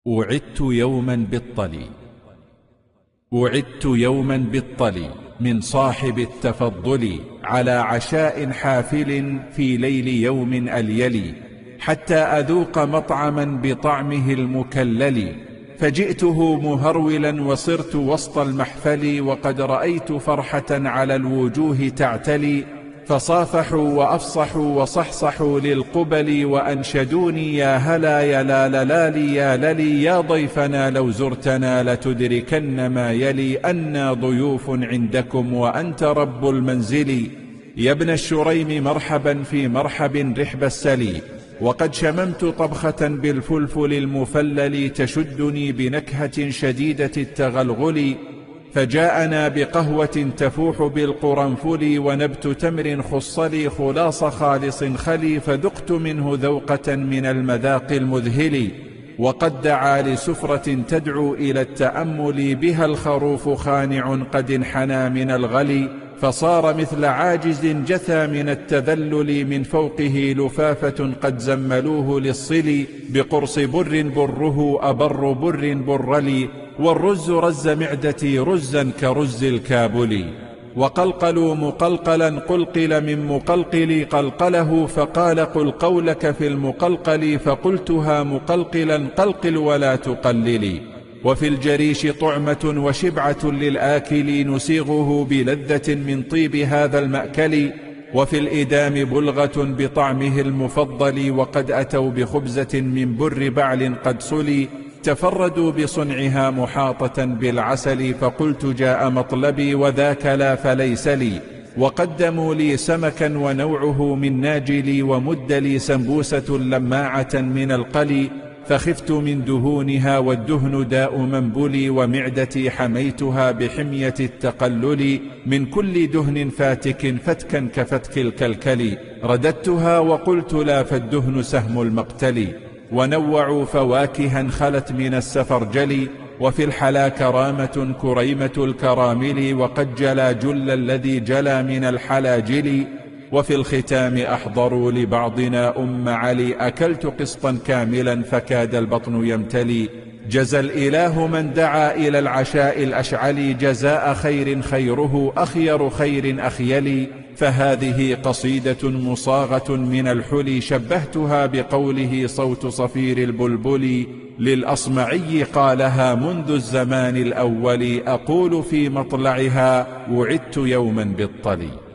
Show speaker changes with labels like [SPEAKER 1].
[SPEAKER 1] وعدت يوما بالطلي. وعدت يوما بالطلي من صاحب التفضل، على عشاء حافل في ليل يوم أليلي، حتى أذوق مطعما بطعمه المكلل. فجئته مهرولا وصرت وسط المحفل، وقد رأيت فرحة على الوجوه تعتلي. فصافحوا وأفصحوا وصحصحوا للقبل، وأنشدوني يا هلا يا لالالي يا للي، يا ضيفنا لو زرتنا لتدركن ما يلي، أنا ضيوف عندكم وأنت رب المنزل. يا ابن الشريم مرحبا في مرحب رحب السلي، وقد شممت طبخة بالفلفل المفلل، تشدني بنكهة شديدة التغلغل. فجاءنا بقهوة تفوح بالقرنفل، ونبت تمر خصلي خلاص خالص خلي، فذقت منه ذوقة من المذاق المذهل. وقد دعا لسفرة تدعو إلى التأمل، بها الخروف خانع قد انحنى من الغلي، فصار مثل عاجز جثى من التذلل، من فوقه لفافة قد زملوه للصل، بقرص بر بره أبر بر برلي، والرز رز معدتي رزا كرز الكابل. وقلقلوا مقلقلا قلقل من مقلقل قلقله، فقال قل قولك في المقلقل، فقلتها مقلقلا قلقل ولا تقللي. وفي الجريش طعمة وشبعة للآكل، نسيغه بلذة من طيب هذا المأكل. وفي الإدام بلغة بطعمه المفضل، وقد أتوا بخبزة من بر بعل قد صلي، تفردوا بصنعها محاطة بالعسل. فقلت جاء مطلبي وذاك لا فليس لي، وقدموا لي سمكا ونوعه من ناجلي، ومد لي سنبوسة لماعة من القلي. فخفت من دهونها والدهن داء منبلي، ومعدتي حميتها بحمية التقلل، من كل دهن فاتك فتكا كفتك الكلكل. رددتها وقلت لا، فالدهن سهم المقتل. ونوعوا فواكها خلت من السفرجل، وفي الحلا كرامة كريمة الكرامل، وقد جلى جل الذي جلى من الحلاجل. وفي الختام أحضروا لبعضنا علي، أكلت قسطا كاملا فكاد البطن يمتلي. جزى الإله من دعا إلى العشاء الأشعل، جزاء خير خيره أخير خير أخيلي. فهذه قصيدة مصاغة من الحلي، شبهتها بقوله صوت صفير البلبل، للأصمعي قالها منذ الزمان الأول، أقول في مطلعها وعدت يوما بالطلي.